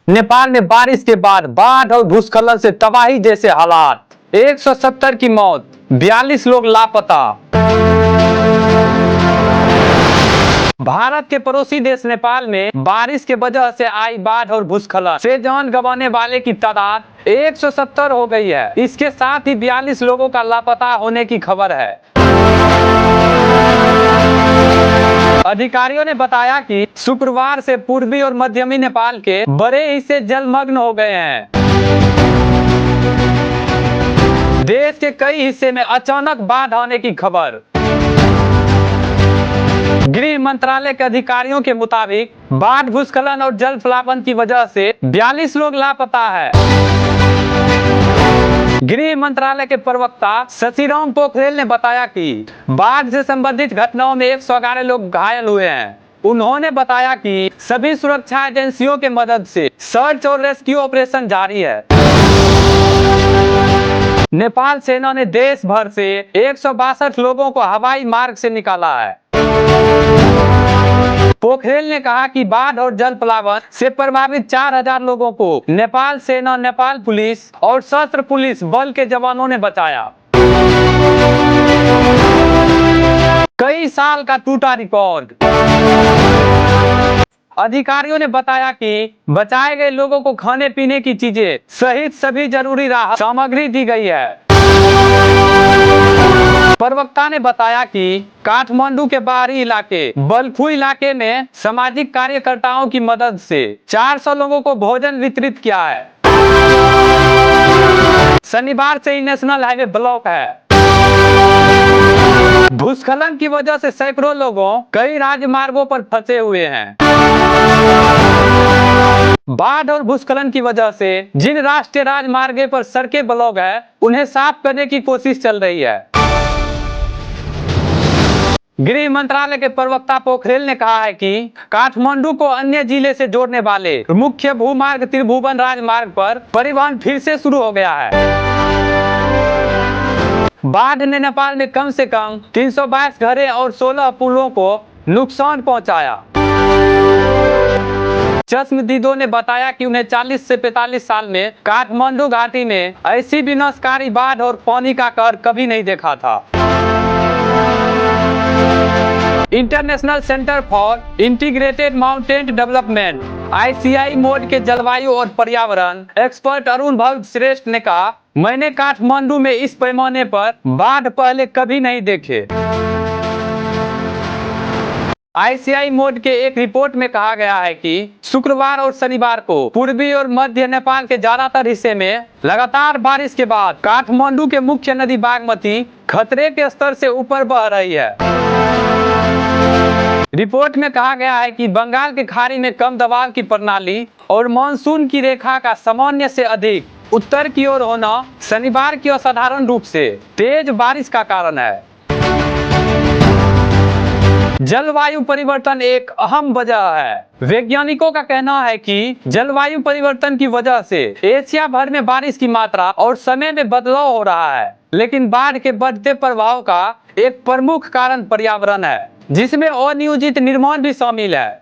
नेपाल में बारिश के बाद बाढ़ और भूस्खलन से तबाही जैसे हालात। 170 की मौत, 42 लोग लापता। भारत के पड़ोसी देश नेपाल में बारिश के वजह से आई बाढ़ और भूस्खलन से जान गंवाने वाले की तादाद 170 हो गई है। इसके साथ ही 42 लोगों का लापता होने की खबर है। अधिकारियों ने बताया कि शुक्रवार से पूर्वी और मध्यमी नेपाल के बड़े हिस्से जलमग्न हो गए हैं। देश के कई हिस्से में अचानक बाढ़ आने की खबर। गृह मंत्रालय के अधिकारियों के मुताबिक बाढ़, भूस्खलन और जल प्लावन की वजह से 42 लोग लापता है। गृह मंत्रालय के प्रवक्ता शशिराम पोखरेल ने बताया कि बाढ़ से संबंधित घटनाओं में 111 लोग घायल हुए हैं। उन्होंने बताया कि सभी सुरक्षा एजेंसियों के मदद से सर्च और रेस्क्यू ऑपरेशन जारी है। नेपाल सेना ने देश भर से 162 लोगों को हवाई मार्ग से निकाला है। पोखरेल ने कहा कि बाढ़ और जल प्लावन से प्रभावित 4000 लोगों को नेपाल सेना, नेपाल पुलिस और सशस्त्र पुलिस बल के जवानों ने बचाया। कई साल का टूटा रिकॉर्ड। अधिकारियों ने बताया कि बचाए गए लोगों को खाने पीने की चीजें सहित सभी जरूरी राहत सामग्री दी गई है। प्रवक्ता ने बताया कि काठमांडू के बाहरी इलाके बलफू इलाके में सामाजिक कार्यकर्ताओं की मदद से 400 लोगों को भोजन वितरित किया है। शनिवार से ही नेशनल हाईवे ब्लॉक है। भूस्खलन की वजह से सैकड़ों लोगों कई राजमार्गों पर फंसे हुए हैं। बाढ़ और भूस्खलन की वजह से जिन राष्ट्रीय राजमार्गों पर सड़कें ब्लॉक है, उन्हें साफ करने की कोशिश चल रही है। गृह मंत्रालय के प्रवक्ता पोखरेल ने कहा है कि काठमांडू को अन्य जिले से जोड़ने वाले मुख्य भूमार्ग त्रिभुवन राजमार्ग पर परिवहन फिर से शुरू हो गया है। बाढ़ ने नेपाल में कम से कम 322 घरों और 16 पुलों को नुकसान पहुंचाया। चश्मदीदों ने बताया कि उन्हें 40 से 45 साल में काठमांडू घाटी में ऐसी विनाशकारी बाढ़ और पानी का कहर कभी नहीं देखा था। International centre for integrated mountain development (ICI) mode के जलवायु और पर्यावरण एक्सपर्ट अरुण भगत श्रेष्ठ ने कहा, मैंने काठमांडू में इस पैमाने पर बाढ़ पहले कभी नहीं देखे। ICI मोड के एक रिपोर्ट में कहा गया है कि शुक्रवार और शनिवार को पूर्वी और मध्य नेपाल के ज्यादातर हिस्से में लगातार बारिश के बाद काठमांडू के मुख्य नदी बागमती खतरे के स्तर से ऊपर बह रही है। रिपोर्ट में कहा गया है कि बंगाल की खाड़ी में कम दबाव की प्रणाली और मानसून की रेखा का सामान्य से अधिक उत्तर की ओर होना शनिवार की असाधारण रूप से तेज बारिश का कारण है। जलवायु परिवर्तन एक अहम वजह है। वैज्ञानिकों का कहना है कि जलवायु परिवर्तन की वजह से एशिया भर में बारिश की मात्रा और समय में बदलाव हो रहा है, लेकिन बाढ़ के बढ़ते प्रभाव का एक प्रमुख कारण पर्यावरण है, जिसमें अनियोजित निर्माण भी शामिल है,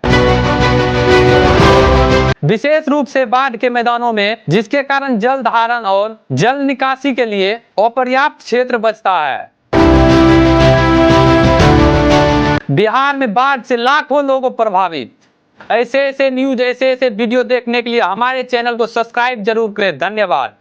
विशेष रूप से बाढ़ के मैदानों में, जिसके कारण जल धारण और जल निकासी के लिए अपर्याप्त क्षेत्र बचता है। बिहार में बाढ़ से लाखों लोगों प्रभावित। ऐसे न्यूज, ऐसे वीडियो देखने के लिए हमारे चैनल को सब्सक्राइब जरूर करें। धन्यवाद।